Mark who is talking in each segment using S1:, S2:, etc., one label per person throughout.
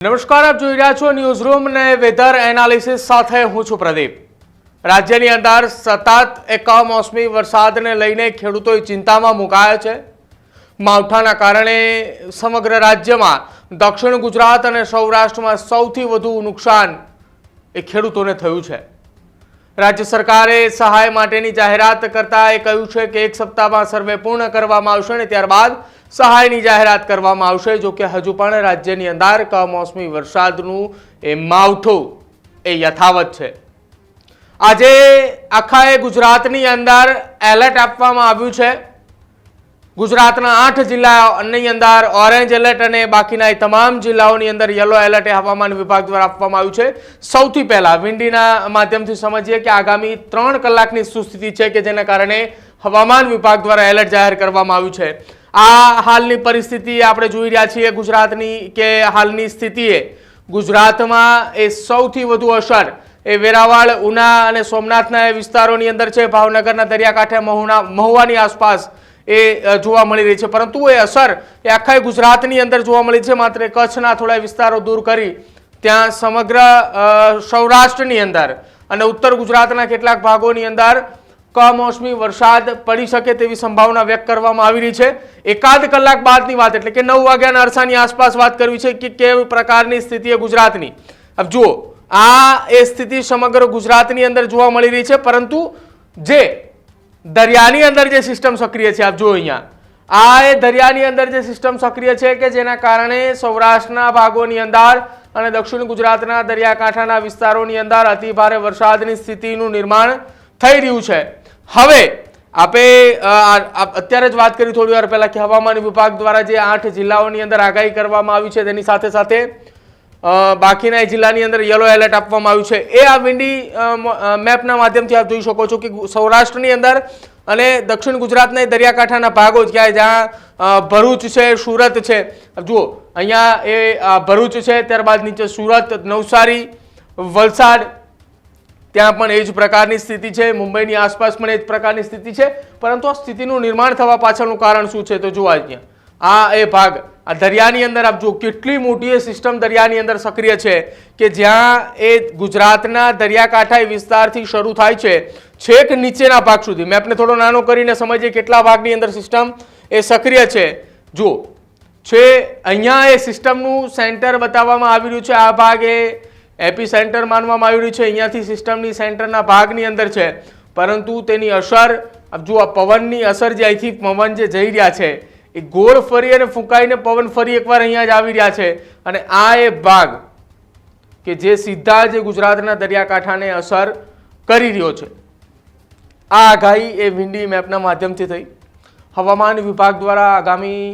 S1: નમસ્કાર, આપ જોઈ રહ્યા છો ન્યૂઝ રૂમ ને વેધર એનાલિસિસ સાથે હું છું પ્રદીપ। રાજ્યની અંદર સતત કમોસમી વરસાદને લઈને ખેડૂતો ચિંતામાં મુકાયા છે। માવઠાના કારણે સમગ્ર રાજ્યમાં દક્ષિણ ગુજરાત અને સૌરાષ્ટ્રમાં સૌથી વધુ નુકસાન એ ખેડૂતોને થયું છે। રાજ્ય સરકારે સહાય માટેની જાહેરાત કરતા એ કહ્યું છે કે એક સપ્તાહમાં સર્વે પૂર્ણ કરવામાં આવશે અને ત્યારબાદ સહાયની જાહેરાત કરવામાં આવશે। જો કે હજુ પણ રાજ્યની અંદર કમોસમી વરસાદનું એ માવઠું એ યથાવત છે। આજે આખા ગુજરાતની અંદર એલર્ટ આપવામાં આવ્યું છે। ગુજરાતના 8 જિલ્લાની અંદર ઓરેન્જ એલર્ટ અને બાકીના તમામ જિલ્લાઓની અંદર યલો એલર્ટ હવામાન વિભાગ દ્વારા આપવામાં આવ્યું છે। સૌથી પહેલા વિંડીના માધ્યમથી સમજીએ કે આગામી 3 કલાકની શું સ્થિતિ છે કે જેના કારણે હવામાન વિભાગ દ્વારા એલર્ટ જાહેર કરવામાં આવ્યું છે। આ હાલની પરિસ્થિતિ આપણે જોઈ રહ્યા છીએ ગુજરાતની કે હાલની સ્થિતિએ ગુજરાતમાં એ સૌથી વધુ અસર એ વેરાવળ, ઉના અને સોમનાથના વિસ્તારોની અંદર છે। ભાવનગરના દરિયાકાંઠે મહુવાની આસપાસ એ જોવા મળી રહી છે, પરંતુ એ અસર એ આખા ગુજરાતની અંદર જોવા મળી છે। માત્ર કચ્છના થોડા વિસ્તારો દૂર કરી ત્યાં સમગ્ર સૌરાષ્ટ્રની અંદર અને ઉત્તર ગુજરાતના કેટલાક ભાગોની અંદર કમોસમી વરસાદ પડી શકે તેવી સંભાવના વ્યક્ત કરવામાં આવી રહી છે। એકાદ કલાક બાદની વાત એટલે કે 9 વાગ્યાના અરસાની આસપાસ વાત કરવી છે કે કેવી પ્રકારની સ્થિતિ ગુજરાતની। अब જુઓ, આ એ સ્થિતિ સમગ્ર ગુજરાતની અંદર જોવા મળી રહી છે, પરંતુ જે દરિયાની અંદર જે સિસ્ટમ સક્રિય છે, આપ જુઓ અહીંયા આ એ દરિયાની અંદર જે સિસ્ટમ સક્રિય છે કે જેના કારણે સૌરાષ્ટ્રના ભાગોની અંદર અને દક્ષિણ ગુજરાતના દરિયાકાંઠાના વિસ્તારોની અંદર અતિ ભારે વરસાદની સ્થિતિનું નિર્માણ થઈ રહ્યું છે। હવે આપે અત્યારે જ વાત કરી થોડી વાર પહેલા કે હવામાન વિભાગ દ્વારા જે 8 જિલ્લાઓની અંદર આગાહી કરવામાં આવી છે તેની સાથે સાથે બાકીના જિલ્લાની અંદર યલો એલર્ટ આપવામાં આવ્યું છે। એ આ વિન્ડી મેપના માધ્યમથી આપ જોઈ શકો છો કે સૌરાષ્ટ્રની અંદર અને દક્ષિણ ગુજરાતના દરિયાકાંઠાના ભાગો જ્યાં ભરૂચ છે, સુરત છે, જુઓ અહીંયા એ ભરૂચ છે, ત્યારબાદ નીચે સુરત, નવસારી, વલસાડ, ત્યાં પણ એ જ પ્રકારની સ્થિતિ છે। મુંબઈની આસપાસ પણ એ જ પ્રકારની સ્થિતિ છે, પરંતુ આ સ્થિતિનું નિર્માણ થવા પાછળનું કારણ શું છે તો જુઓ અહીંયા આ એ ભાગ આ દરિયાની અંદર આપ જુઓ કેટલી મોટી એ સિસ્ટમ દરિયાની અંદર સક્રિય છે કે જ્યાં એ ગુજરાતના દરિયાકાંઠા વિસ્તારથી શરૂ થાય છે છેક નીચેના ભાગ સુધી। મેપને થોડો નાનો કરીને સમજીએ કેટલા ભાગની અંદર સિસ્ટમ એ સક્રિય છે। જુઓ છે અહીંયા એ સિસ્ટમનું સેન્ટર બતાવવામાં આવી રહ્યું છે। આ ભાગ એ એપી સેન્ટર માનવામાં આવી રહ્યું છે, અહીંયાથી સિસ્ટમની સેન્ટરના ભાગની અંદર છે, પરંતુ તેની અસર જુઓ પવનની અસર જે અહીંથી પવન જે જઈ રહ્યા છે એ ગોળ ફરી અને ફૂંકાઈને પવન ફરી એકવાર અહીંયા જ આવી રહ્યા છે અને આ એ ભાગ કે જે સીધા જે ગુજરાતના દરિયાકાંઠાને અસર કરી રહ્યો છે। આ આગાહી એ વિન્ડી મેપના માધ્યમથી થઈ। હવામાન વિભાગ દ્વારા આગામી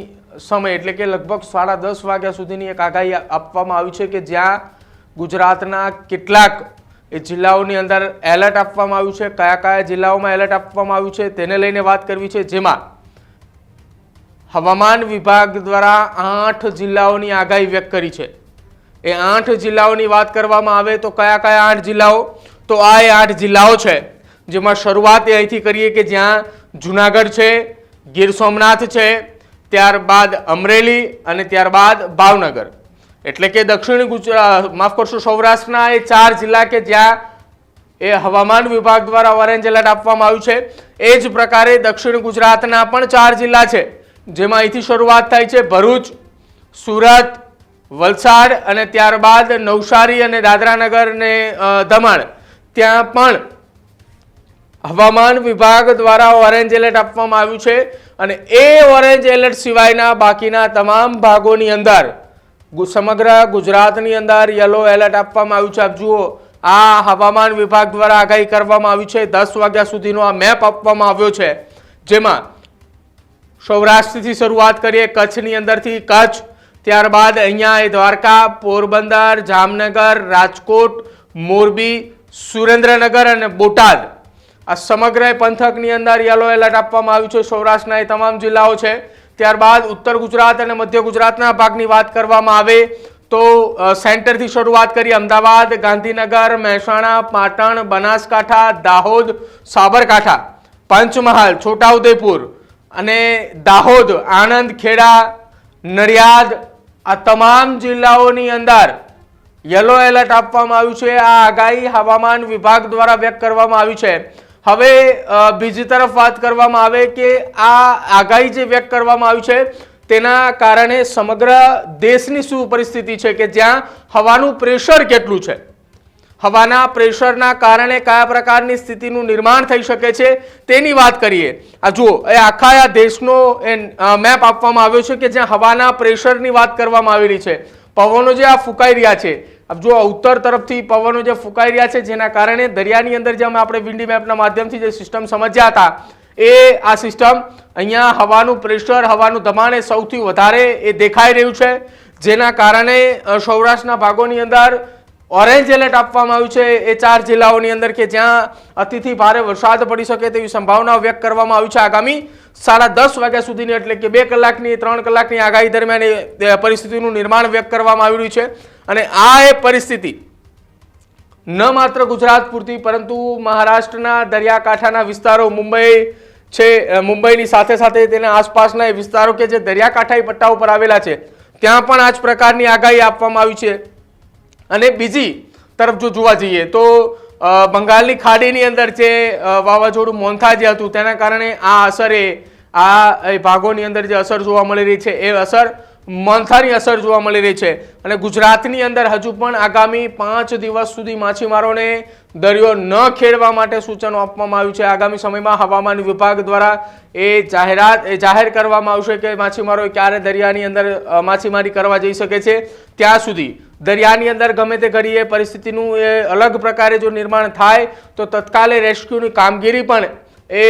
S1: સમય એટલે કે લગભગ 10:30 વાગ્યા સુધીની એક આગાહી આપવામાં આવી છે કે જ્યાં ગુજરાતના કેટલાક એ જિલ્લાઓની અંદર એલર્ટ આપવામાં આવ્યું છે। કયા કયા જિલ્લાઓમાં એલર્ટ આપવામાં આવ્યું છે તેને લઈને વાત કરવી છે, જેમાં હવામાન વિભાગ દ્વારા 8 જિલ્લાઓની આગાહી વ્યક્ત કરી છે। એ 8 જિલ્લાઓની વાત કરવામાં આવે તો કયા કયા 8 જિલ્લાઓ તો આ એ 8 જિલ્લાઓ છે, જેમાં શરૂઆત એ અહીંથી કરીએ કે જ્યાં જુનાગઢ છે, ગીર સોમનાથ છે, ત્યારબાદ અમરેલી અને ત્યારબાદ ભાવનગર, એટલે કે દક્ષિણ ગુજરાત માફ કરશો સૌરાષ્ટ્રના એ 4 જિલ્લા કે જ્યાં એ હવામાન વિભાગ દ્વારા ઓરેન્જ એલર્ટ આપવામાં આવ્યું છે। એ જ પ્રકારે દક્ષિણ ગુજરાતના પણ 4 જિલ્લા છે, જેમાં અહીંથી શરૂઆત થાય છે ભરૂચ, સુરત, વલસાડ અને ત્યારબાદ નવસારી અને દાદરાનગર અને દમણ, ત્યાં પણ હવામાન વિભાગ દ્વારા ઓરેન્જ એલર્ટ આપવામાં આવ્યું છે। અને એ ઓરેન્જ એલર્ટ સિવાયના બાકીના તમામ ભાગોની અંદર સમગ્ર ગુજરાતની અંદર યલો એલર્ટ આપવામાં આવ્યું છે। આપ જુઓ આ હવામાન વિભાગ દ્વારા આગાહી કરવામાં આવી છે। 10 વાગ્યા સુધીનો આ મેપ આપવામાં આવ્યો છે, જેમાં સૌરાષ્ટ્રથી શરૂઆત કરીએ, કચ્છની અંદરથી કચ્છ, ત્યારબાદ અહીંયા એ દ્વારકા, પોરબંદર, જામનગર, રાજકોટ, મોરબી, સુરેન્દ્રનગર અને બોટાદ, આ સમગ્ર પંથકની અંદર યલો એલર્ટ આપવામાં આવ્યું છે। સૌરાષ્ટ્રના એ તમામ જિલ્લાઓ છે। ત્યારબાદ ઉત્તર ગુજરાત અને મધ્ય ગુજરાતના ભાગની વાત કરવામાં આવે તો સેન્ટરથી શરૂઆત કરી અમદાવાદ, ગાંધીનગર, મહેસાણા, પાટણ, બનાસકાંઠા, દાહોદ, સાબરકાંઠા, પંચમહાલ, છોટાઉદેપુર અને દાહોદ, આણંદ, ખેડા, નડિયાદ, આ તમામ જિલ્લાઓની અંદર યલો એલર્ટ આપવામાં આવ્યું છે. આ આગાહી હવામાન વિભાગ દ્વારા વ્યક્ત કરવામાં આવી છે. હવે બીજી તરફ વાત કરવામાં આવે કે આ આગાહી જે વ્યક્ત કરવામાં આવી છે તેના કારણે સમગ્ર દેશની શું પરિસ્થિતિ છે, કે જ્યાં હવાનું પ્રેશર કેટલું છે, હવાના પ્રેશરના કારણે કયા પ્રકારની સ્થિતિનું નિર્માણ થઈ શકે છે તેની વાત કરીએ. આ જુઓ, એ આખા આ દેશનો મેપ આપવામાં આવ્યો છે કે જ્યાં હવાના પ્રેશરની વાત કરવામાં આવેલી છે. પવનો જે આ ફૂંકાઈ રહ્યા છે, જો ઉત્તર તરફથી પવનો જે ફૂંકાઈ રહ્યા છે જેના કારણે દરિયાની અંદર જે આપણે વિન્ડી મેપના માધ્યમથી જે સિસ્ટમ સમજ્યા હતા એ આ સિસ્ટમ અહીંયા હવાનું પ્રેશર, હવાનું દબાણ એ સૌથી વધારે એ દેખાઈ રહ્યું છે, જેના કારણે સૌરાષ્ટ્રના ભાગોની અંદર ઓરેન્જ એલર્ટ આપવામાં આવ્યું છે. એ 4 જિલ્લાઓની અંદર કે જ્યાં અતિથી ભારે વરસાદ પડી શકે તેવી સંભાવના વ્યક્ત કરવામાં આવી છે આગામી 10:30 વાગ્યા સુધીની, એટલે કે 2 કલાકની 3 કલાકની આગાહી દરમિયાન એ પરિસ્થિતિનું નિર્માણ વ્યક્ત કરવામાં આવી રહ્યું છે. અને આ એ પરિસ્થિતિ ન માત્ર ગુજરાત પૂરતી પરંતુ મહારાષ્ટ્રના દરિયાકાંઠાના વિસ્તારો, મુંબઈ છે, મુંબઈની સાથે સાથે તેના આસપાસના એ વિસ્તારો કે જે દરિયાકાંઠાઈ પટ્ટા ઉપર આવેલા છે ત્યાં પણ આ જ પ્રકારની આગાહી આપવામાં આવી છે. અને બીજી તરફ જો જોવા જઈએ તો બંગાળની ખાડીની અંદર જે વાવાઝોડું મોન્થા જે હતું તેના કારણે આ અસરે આ ભાગોની અંદર જે અસર જોવા મળી રહી છે એ અસર મોન્થાની અસર જોવા મળી રહી છે. અને ગુજરાતની અંદર હજુ પણ આગામી 5 દિવસ સુધી માછીમારોને દરિયો ન ખેડવા માટે સૂચનો આપવામાં આવ્યું છે. આગામી સમયમાં હવામાન વિભાગ દ્વારા એ જાહેર કરવામાં આવશે કે માછીમારો ક્યારે દરિયાની અંદર માછીમારી કરવા જઈ શકે છે. ત્યાં સુધી દરિયાની અંદર ગમે તે ઘડીએ પરિસ્થિતિનું એ અલગ પ્રકારે જો નિર્માણ થાય તો તત્કાલે રેસ્ક્યુની કામગીરી પણ એ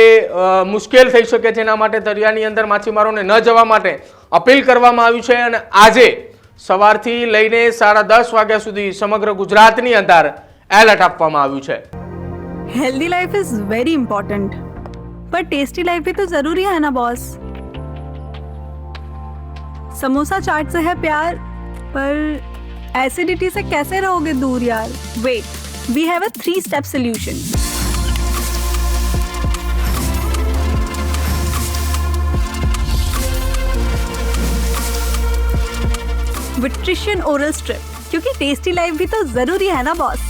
S1: મુશ્કેલ થઈ શકે, જેના માટે દરિયાની અંદર માછીમારોને ન જવા માટે અપીલ કરવામાં આવી છે. અને આજે સવારથી લઈને 10:30 વાગ્યા સુધી સમગ્ર ગુજરાતની અંદર એલર્ટ આપવામાં આવ્યું છે.
S2: Healthy life is very important, पर टेस्टी लाइफ भी तो जरूरी है ना बॉस. समोसा चाट से है प्यार, पर एसिडिटी से कैसे रहोगे दूर यार. Wait, we have a 3-step solution. विट्रिशियन ओरल स्ट्रिप, क्योंकि टेस्टी लाइफ भी तो जरूरी है ना बॉस.